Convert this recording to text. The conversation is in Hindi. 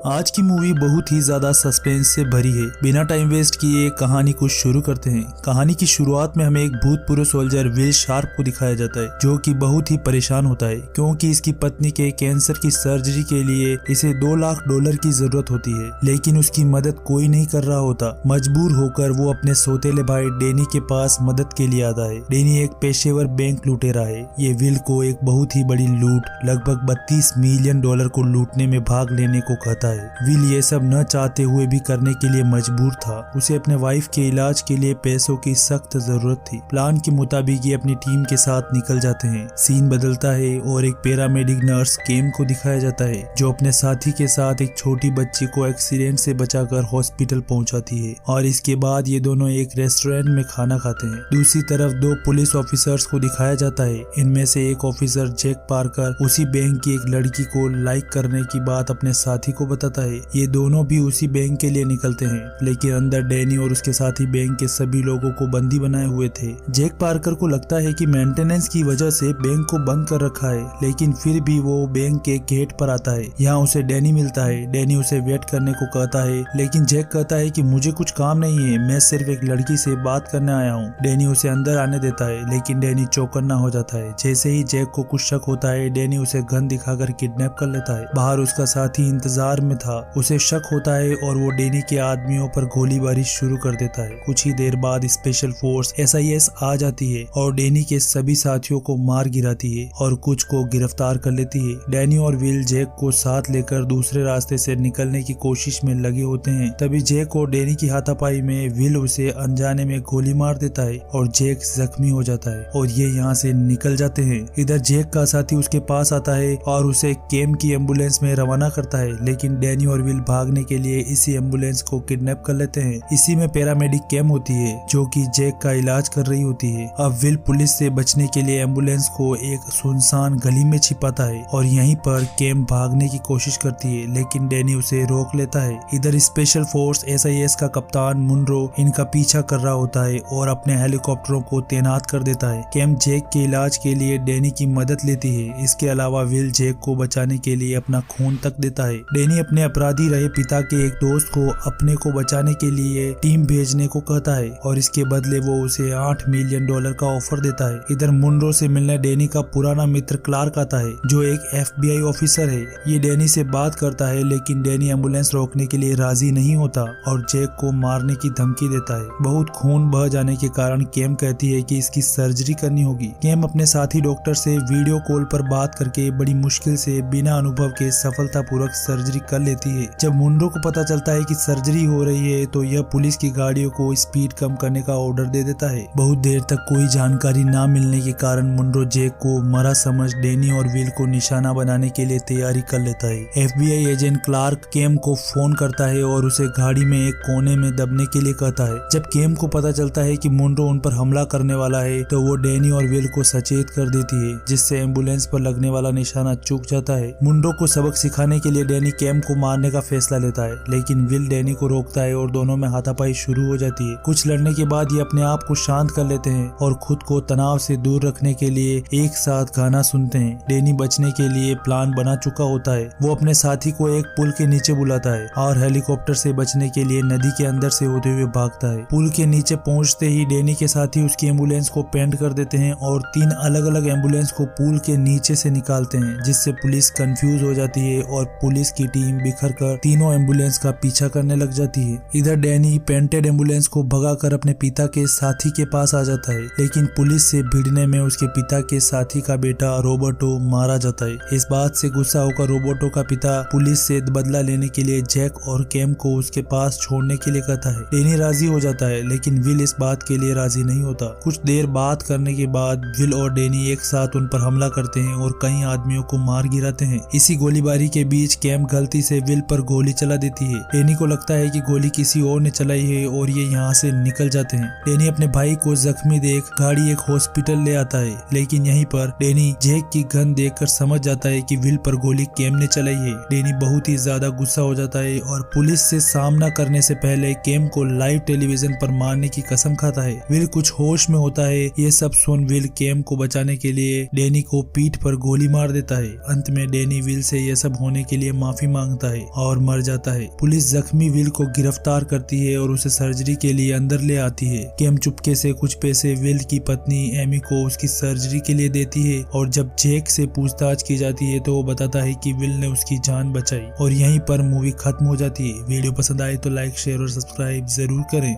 आज की मूवी बहुत ही ज्यादा सस्पेंस से भरी है। बिना टाइम वेस्ट किए कहानी को शुरू करते हैं। कहानी की शुरुआत में हमें एक भूतपूर्व सोल्जर विल शार्प को दिखाया जाता है, जो कि बहुत ही परेशान होता है क्योंकि इसकी पत्नी के कैंसर की सर्जरी के लिए इसे $2 लाख की जरूरत होती है, लेकिन उसकी मदद कोई नहीं कर रहा होता। मजबूर होकर वो अपने सौतेले भाई डैनी के पास मदद के लिए आता है। डैनी एक पेशेवर बैंक लुटेरा है। ये विल को एक बहुत ही बड़ी लूट लगभग $32 मिलियन को लूटने में भाग लेने को कहता है। विल ये सब न चाहते हुए भी करने के लिए मजबूर था। उसे अपने वाइफ के इलाज के लिए पैसों की सख्त जरूरत थी। प्लान के मुताबिक ये अपनी टीम के साथ निकल जाते हैं। सीन बदलता है और एक पैरामेडिक नर्स केम को दिखाया जाता है, जो अपने साथी के साथ एक छोटी बच्ची को एक्सीडेंट से बचाकर हॉस्पिटल पहुंचाती है और इसके बाद ये दोनों एक रेस्टोरेंट में खाना खाते हैं। दूसरी तरफ 2 पुलिस ऑफिसर्स को दिखाया जाता है। इनमें से एक ऑफिसर जैक पार्कर उसी बैंक की एक लड़की को लाइक करने की बात अपने साथी को बताता है। ये दोनों भी उसी बैंक के लिए निकलते हैं, लेकिन अंदर डैनी और उसके साथी बैंक के सभी लोगों को बंदी बनाए हुए थे। जैक पार्कर को लगता है कि मेंटेनेंस की वजह से बैंक को बंद कर रखा है, लेकिन फिर भी वो बैंक के गेट पर आता है। यहाँ उसे डैनी मिलता है। डैनी उसे वेट करने को कहता है, लेकिन जैक कहता है कि मुझे कुछ काम नहीं है, मैं सिर्फ एक लड़की से बात करने आया हूँ। डैनी उसे अंदर आने देता है, लेकिन डैनी चौकन्ना हो जाता है। जैसे ही जैक को कुछ शक होता है, डैनी उसे गन दिखाकर किडनैप कर लेता है। बाहर उसका साथी इंतजार में था। उसे शक होता है और वो डैनी के आदमियों पर गोलीबारी शुरू कर देता है। कुछ ही देर बाद स्पेशल फोर्स SIS आ जाती है और डैनी के सभी साथियों को मार गिराती है और कुछ को गिरफ्तार कर लेती है। डैनी और विल जैक को साथ लेकर दूसरे रास्ते से निकलने की कोशिश में लगे होते हैं। तभी जैक और डैनी की हाथापाई में विल उसे अनजाने में गोली मार देता है और जैक जख्मी हो जाता है और ये यहाँ से निकल जाते हैं। इधर जैक का साथी उसके पास आता है और उसे केम की एम्बुलेंस में रवाना करता है, लेकिन डैनी और विल भागने के लिए इसी एम्बुलेंस को किडनैप कर लेते हैं। इसी में पैरामेडिक केम होती है, जो कि जैक का इलाज कर रही होती है। अब विल पुलिस से बचने के लिए एम्बुलेंस को एक सुनसान गली में छिपाता है और यहीं पर केम भागने की कोशिश करती है, लेकिन डैनी उसे रोक लेता है। इधर स्पेशल फोर्स SIS का कप्तान मुनरो इनका पीछा कर रहा होता है और अपने हेलीकॉप्टरों को तैनात कर देता है। केम जैक के इलाज के लिए डैनी की मदद लेती है। इसके अलावा विल जैक को बचाने के लिए अपना खून तक देता है। डैनी अपने अपराधी रहे पिता के एक दोस्त को अपने को बचाने के लिए टीम भेजने को कहता है और इसके बदले वो उसे $8 मिलियन का ऑफर देता है। इधर मुनरो से मिलने डैनी का पुराना मित्र क्लार्क आता है, जो एक FBI ऑफिसर है। ये डैनी से बात करता है, लेकिन डैनी एम्बुलेंस रोकने के लिए राजी नहीं होता और जैक को मारने की धमकी देता है। बहुत खून बह जाने के कारण केम कहती है कि इसकी सर्जरी करनी होगी। केम अपने साथी डॉक्टर से वीडियो कॉल पर बात करके बड़ी मुश्किल से बिना अनुभव के सफलतापूर्वक सर्जरी कर लेती है। जब मुनरो को पता चलता है कि सर्जरी हो रही है, तो यह पुलिस की गाड़ियों को स्पीड कम करने का ऑर्डर दे देता है। बहुत देर तक कोई जानकारी न मिलने के कारण मुनरो जैक को मरा समझ डैनी और विल को निशाना बनाने के लिए तैयारी कर लेता है। FBI एजेंट क्लार्क केम को फोन करता है और उसे गाड़ी में एक कोने में दबने के लिए कहता है। जब केम को पता चलता है कि मुनरो उन पर हमला करने वाला है, तो वो डैनी और विल को सचेत कर देती है, जिससे एम्बुलेंस पर लगने वाला निशाना चूक जाता है। मुनरो को सबक सिखाने के लिए डैनी केम को मारने का फैसला लेता है, लेकिन विल डैनी को रोकता है और दोनों में हाथापाई शुरू हो जाती है। कुछ लड़ने के बाद ये अपने आप को शांत कर लेते हैं और खुद को तनाव से दूर रखने के लिए एक साथ गाना सुनते हैं। डैनी बचने के लिए प्लान बना चुका होता है। वो अपने साथी को एक पुल के नीचे बुलाता है और हेलीकॉप्टर से बचने के लिए नदी के अंदर से होते हुए भागता है। पुल के नीचे पहुंचते ही डैनी के साथी उसकी एम्बुलेंस को पेंट कर देते हैं और 3 अलग अलग एम्बुलेंस को पुल के नीचे से निकालते हैं, जिससे पुलिस कंफ्यूज हो जाती है और पुलिस की टीम बिखर कर तीनों एम्बुलेंस का पीछा करने लग जाती है। इधर डैनी पेंटेड एम्बुलेंस को भगाकर अपने पिता के साथी के पास आ जाता है, लेकिन पुलिस से भिड़ने में उसके पिता के साथी का बेटा रोबर्टो मारा जाता है। इस बात से गुस्सा होकर रोबर्टो का पिता पुलिस से बदला लेने के लिए जैक और केम को उसके पास छोड़ने के लिए कहता है। डैनी राजी हो जाता है, लेकिन विल इस बात के लिए राजी नहीं होता। कुछ देर बात करने के बाद विल और डैनी एक साथ उन पर हमला करते हैं और कई आदमियों को मार गिराते हैं। इसी गोलीबारी के बीच केम गलती से विल पर गोली चला देती है। डैनी को लगता है कि गोली किसी और ने चलाई है और ये यहाँ से निकल जाते हैं। डैनी अपने भाई को जख्मी देख गाड़ी एक हॉस्पिटल ले आता है, लेकिन यहीं पर डैनी जैक की गन देखकर समझ जाता है कि विल पर गोली केम ने चलाई है। डैनी बहुत ही ज्यादा गुस्सा हो जाता है और पुलिस से सामना करने से पहले केम को लाइव टेलीविजन पर मारने की कसम खाता है। विल कुछ होश में होता है। ये सब सुन विल केम को बचाने के लिए डैनी को पीठ पर गोली मार देता है। अंत में डैनी विल से यह सब होने के लिए माफी मांग मांगता है और मर जाता है। पुलिस जख्मी विल को गिरफ्तार करती है और उसे सर्जरी के लिए अंदर ले आती है। केम चुपके से कुछ पैसे विल की पत्नी एमी को उसकी सर्जरी के लिए देती है और जब जैक से पूछताछ की जाती है तो वो बताता है कि विल ने उसकी जान बचाई। और यहीं पर मूवी खत्म हो जाती है। वीडियो पसंद आए तो लाइक, शेयर और सब्सक्राइब जरूर करें।